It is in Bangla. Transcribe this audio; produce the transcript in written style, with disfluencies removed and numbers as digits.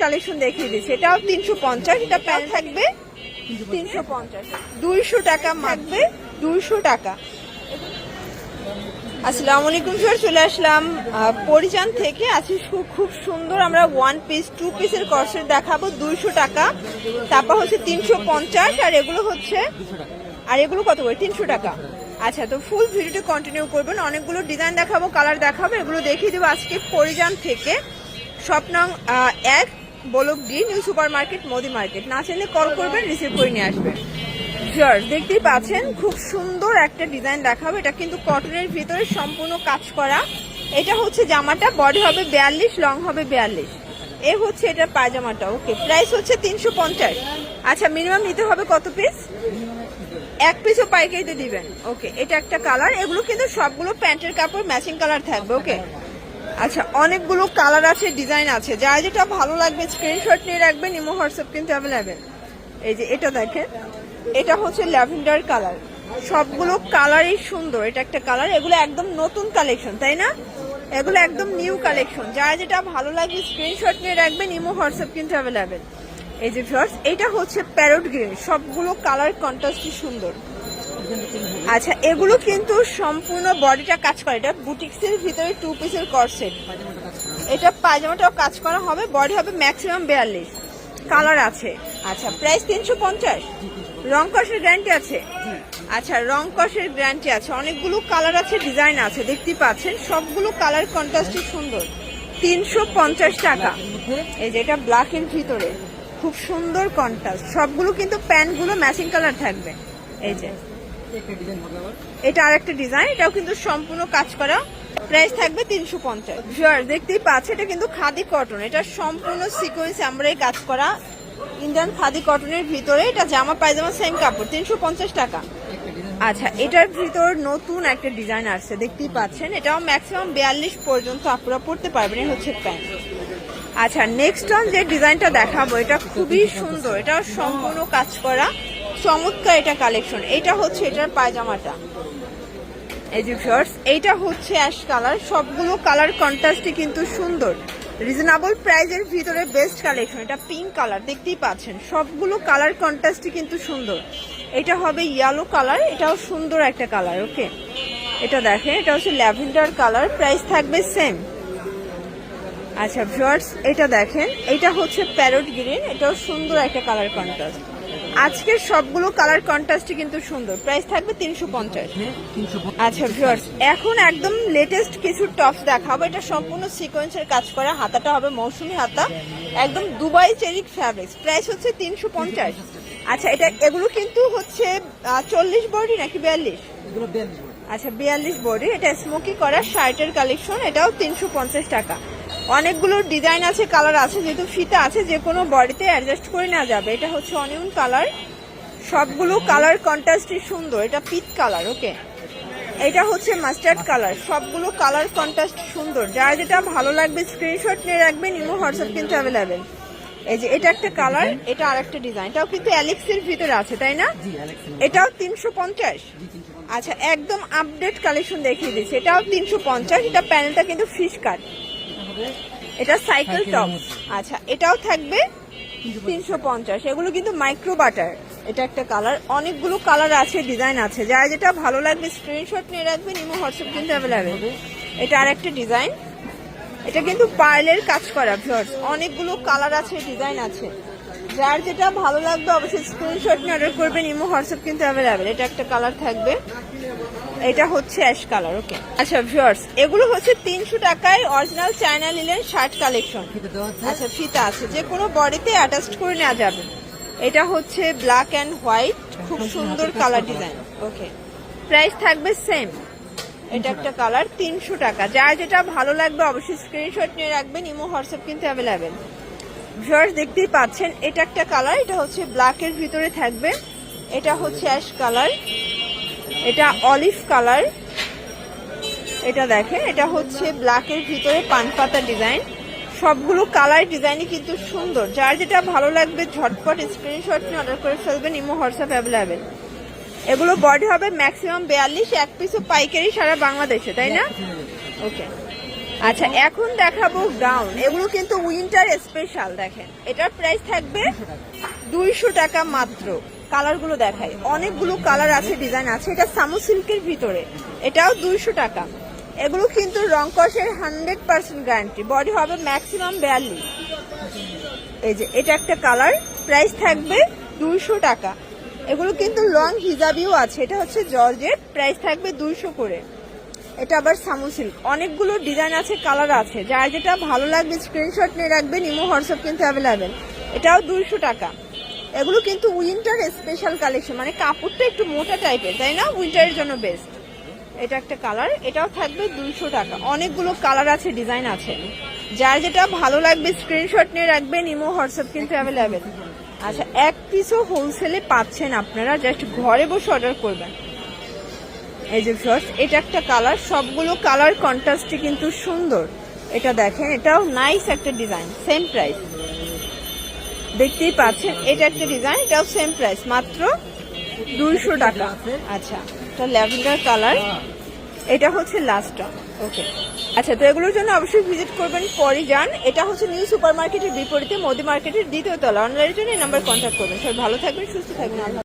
কালেকশন দেখিয়ে দিচ্ছি, এটাও 350, এটা প্যান্ট থাকবে 350, 200 টাকা থাকবে, 200 টাকা। আসসালামু আলাইকুম স্যার, চলে আসলাম পরিজান থেকে। আজকে খুব সুন্দর আমরা 1 পিস 2 পিসের কর্সেট দেখাবো 200 টাকা, তারপর হচ্ছে 350, আর এগুলো হচ্ছে এগুলো কত করে 300 টাকা। আচ্ছা, তো ফুল ভিডিওটি কন্টিনিউ করবেন, অনেকগুলো ডিজাইন দেখাবো, কালার দেখাবো, এগুলো দেখিয়ে দেবো আজকে পরিজান থেকে। শপ নং 1 block D, new super market, Modi market. না চাইলে কল করবেন, রিসিভ করে নিয়ে আসবেন। দেখতেই পাচ্ছেন খুব সুন্দর একটা ডিজাইন দেখাবো, এটা কিন্তু কটনের ভিতরে সম্পূর্ণ কাজ করা। এটা হচ্ছে জামাটা, বডি হবে 42, লং হবে 42, এ হচ্ছে এটা পায়জামাটা। ওকে, প্রাইস হচ্ছে 350। আচ্ছা, মিনিমাম নিতে হবে কত পিস? 1 পিসও পাইকারিতে দিবেন। ওকে, এটা একটা কালার, এগুলো কিন্তু সবগুলো প্যান্টের কাপড় ম্যাচিং কালার থাকবে। ওকে, আচ্ছা, অনেকগুলো কালার আছে, ডিজাইন আছে, যার যেটা ভালো লাগবে স্ক্রিনশট নিয়ে রাখবেন, ইমো হোয়াটসঅ্যাপ কিন্তু অ্যাভেলেবেল। এই যে এটা দেখেন, এটা হচ্ছে ল্যাভেন্ডার কালার, সবগুলো কালারই সুন্দর। এটা একটা কালার, এগুলো একদম নতুন কালেকশন, তাই না? এগুলো একদম নিউ কালেকশন, যার যেটা ভালো লাগবে স্ক্রিনশট নিয়ে রাখবেন, ইমো হোয়াটসঅ্যাপ কিন্তু অ্যাভেলেবেল। এই যে ভিউয়ার্স, এটা হচ্ছে প্যারট গ্রিন, সবগুলো কালার কন্ট্রাস্টই সুন্দর। আচ্ছা, এগুলো কিন্তু সম্পূর্ণ বডিটা কাজ করে, এটা বুটিক্সের ভিতরে 2 পিসের কর্সেট। এটা পায়জামাটাও কাজ করা হবে, বডি হবে ম্যাক্সিমাম 42, কালার আছে। আচ্ছা, প্রাইস 350, রং কষের গ্যারান্টি আছে। আচ্ছা, রং কষের গ্যারান্টি আছে, অনেকগুলো কালার আছে, ডিজাইন আছে, দেখতে পাচ্ছেন সবগুলো কালার কন্ট্রাস্টই সুন্দর। 350 টাকা। এই যে এটা ব্ল্যাক এর ভিতরে খুব সুন্দর কন্ট্রাস্ট, সবগুলো কিন্তু প্যান্টগুলো ম্যাচিং কালার থাকবে। এই যে এটা আরেকটা ডিজাইন, এটাও কিন্তু সম্পূর্ণ কাজ করা, প্রাইস থাকবে 350। ভিউয়ার দেখতেই পাচ্ছে, এটা কিন্তু খাদি কটন, এটা সম্পূর্ণ সিকোয়েন্স এমব্রয়ডারি কাজ করা ইন্ডিয়ান খাদি কটনের ভিতরে। এটা জামা পায়জামা সেম কাপড়, 350 টাকা। আচ্ছা, এটার ভিতর নতুন একটা ডিজাইন আসছে, দেখতেই পাচ্ছেন, এটাও ম্যাক্সিমাম 42 পর্যন্ত আপনারা পড়তে পারবেন, এই হচ্ছে প্যান্ট। আচ্ছা, নেক্সট অন যে ডিজাইনটা দেখাবো, এটা খুবই সুন্দর, এটা সম্পূর্ণ কাজ করা, চমৎকার এটা কালেকশন। এটা হচ্ছে এটার পায়জামাটা। এই যে ভিউয়ার্স, এইটা হচ্ছে অ্যাশ কালার, সবগুলো কালার কন্ট্রাস্টই কিন্তু সুন্দর, রিজনেবল প্রাইজের ভিতরে বেস্ট কালেকশন। এটা পিঙ্ক কালার, দেখতেই পাচ্ছেন সবগুলো কালার কন্ট্রাস্টই কিন্তু সুন্দর। এটা হবে ইয়েলো কালার, এটাও সুন্দর একটা কালার। ওকে, এটা দেখেন, এটা হচ্ছে ল্যাভেন্ডার কালার, প্রাইস থাকবে সেম। আচ্ছা ভিউয়ার্স, এটা দেখেন, এটা হচ্ছে প্যারট গ্রিন, এটাও সুন্দর একটা কালার কন্ট্রাস্ট। আজকের সবগুলো কালার কন্ট্রাস্টই কিন্তু সুন্দর, প্রাইস থাকবে 350। আচ্ছা ভিউয়ার্স, এখন একদম লেটেস্ট কিছু টপস দেখাবো, এটা সম্পূর্ণ সিকোয়েন্সের কাজ করা, হাতাটা হবে মৌসুমি হাতা, একদম দুবাই চেরিক ফ্যাব্রিক্স, প্রাইস হচ্ছে 350। আচ্ছা, এগুলো কিন্তু হচ্ছে 40 বডি নাকি 42? আচ্ছা, 42 বডি, এটা স্মোকি করা শার্টের কালেকশন, এটাও 350 টাকা। অনেকগুলো ডিজাইন আছে, কালার আছে, যেহেতু ফিতা আছে যে কোনো বডিতে অ্যাডজাস্ট করে নেওয়া যাবে। এটা হচ্ছে অনিয়ন কালার, সবগুলো কালার কন্ট্রাস্টই সুন্দর। এটা পিচ কালার। ওকে, এটা হচ্ছে মাস্টার্ড কালার, সবগুলো কালার কন্ট্রাস্ট সুন্দর, যার যেটা ভালো লাগবে স্ক্রিনশট নিয়ে রাখবেন, ইমো হোয়াটসঅ্যাপ কিন্তু অ্যাভেলেবেল। এই যে এটা একটা কালার, এটা আরেকটা ডিজাইন, এটাও কিন্তু অ্যালেক্সের ভিতরে আছে, তাই না? এটাও 350। আচ্ছা, একদম আপডেট কালেকশন দেখিয়ে দিচ্ছি, এটাও 350। এটা প্যানেলটা কিন্তু ফিশ কাট, এটা সাইকেল টপ। আচ্ছা, এটাও থাকবে 350, এগুলো কিন্তু মাইক্রো বাটার। এটা একটা কালার, অনেকগুলো কালার আছে, ডিজাইন আছে, যার যেটা ভালো লাগবে স্ক্রিনশট নিয়ে রাখবেন, ইমো হোয়াটসঅ্যাপ কিন্তু অ্যাভেলেবেল। এটা আরেকটা ডিজাইন, এটা কিন্তু পার্লের কাজ করা। ভিউয়ার্স, অনেকগুলো কালার আছে, ডিজাইন আছে, যার যেটা ভালো লাগবে অবশ্যই স্ক্রিনশট নিয়ে অর্ডার করবেন, ইমো হোয়াটসঅ্যাপ কিন্তু অ্যাভেলেবেল। এটা একটা কালার থাকবে, এটা হচ্ছে অ্যাশ কালার। ওকে, আচ্ছা ভিউয়ার্স, এগুলো হচ্ছে 300 টাকায় original China linen shirt collection. আচ্ছা, ফিতা আছে, যে কোনো বডিতে অ্যাটাচড করে নেওয়া যাবে। এটা হচ্ছে ব্ল্যাক অ্যান্ড হোয়াইট, খুব সুন্দর কালার ডিজাইন। ওকে, প্রাইস থাকবে সেম। এটা একটা কালার, 300 টাকা, যার যেটা ভালো লাগবে অবশ্যই স্ক্রিনশট নিয়ে রাখবেন, ইমো হোয়াটসঅ্যাপ কিন্তু অ্যাভেলেবেল। ভিউয়ার্স, দেখতেই পাচ্ছেন, এটা একটা কালার, এটা হচ্ছে ব্ল্যাকের ভিতরে থাকবে, এটা হচ্ছে অ্যাশ কালার, এটা অলিভ কালার, এটা দেখেন, এটা হচ্ছে ব্ল্যাকের ভিতরে পান পাতা ডিজাইন, সবগুলো কালার ডিজাইনই কিন্তু সুন্দর, যার যেটা ভালো লাগবে ঝটপট স্ক্রিনশট নিয়ে অর্ডার করে ফেলবেন, ইমো হোয়াটসঅ্যাপ অ্যাভেলেবেল। এগুলো বডি হবে ম্যাক্সিমাম 42, 1 পিসও পাইকারি সারা বাংলাদেশে, তাই না? ওকে, আচ্ছা এখন দেখাবো গাউন, এগুলো কিন্তু উইন্টার স্পেশাল। দেখেন এটার প্রাইস থাকবে 200 টাকা মাত্র। কালারগুলো দেখাই, অনেকগুলো কালার আছে, ডিজাইন আছে। এটা সামু সিল্কের ভিতরে, এটাও 200 টাকা। এগুলো কিন্তু রং কষের 100% গ্যারান্টি। বডি হবে ম্যাক্সিমাম 42। এই যে এটা একটা কালার, প্রাইস থাকবে 200 টাকা। এগুলো কিন্তু লং হিজাবিও আছে, এটা হচ্ছে জর্জেট, প্রাইস থাকবে 200 করে। এটা আবার সামু সিল্ক, অনেকগুলো ডিজাইন আছে, কালার আছে, যার যেটা ভালো লাগবে স্ক্রিনশট নিয়ে রাখবেন। ইমো হোয়াটসঅ্যাপ কিন্তু অ্যাভেলেবেল। এটাও 200 টাকা। এগুলো কিন্তু উইন্টার স্পেশাল কালেকশন, মানে কাপড়টা একটু মোটা টাইপের, তাই না? উইন্টারের জন্য বেস্ট। এটা একটা কালার, এটাও থাকবে 200 টাকা। অনেকগুলো কালার আছে, ডিজাইন আছে, যার যেটা ভালো লাগবে স্ক্রিনশট নিয়ে রাখবেন। ইমো হোয়াটসঅ্যাপ কিন্তু অ্যাভেলেবেল। আচ্ছা এক পিসও হোলসেলে পাচ্ছেন আপনারা, জাস্ট ঘরে বসে অর্ডার করবেন। এই যে ফার্স্ট এটা একটা কালার, সবগুলো কালার কন্ট্রাস্টে কিন্তু সুন্দর। এটা দেখেন, এটাও নাইস একটা ডিজাইন, সেম প্রাইস দেখতেই পাচ্ছেন। এটা একটা ডিজাইন, এটাও সেম প্রাইস, মাত্র 200 টাকা। আচ্ছা এটা ল্যাভেন্ডার কালার, এটা হচ্ছে লাস্টটা। ওকে আচ্ছা, তো এগুলোর জন্য অবশ্যই ভিজিট করবেন পরিজান। এটা হচ্ছে নিউ সুপার মার্কেটের বিপরীতে মোদি মার্কেটের দ্বিতীয় তলা। অনলাইনের জন্য এই নাম্বার কন্ট্যাক্ট করবেন। সবাই ভালো থাকবেন, সুস্থ থাকবেন।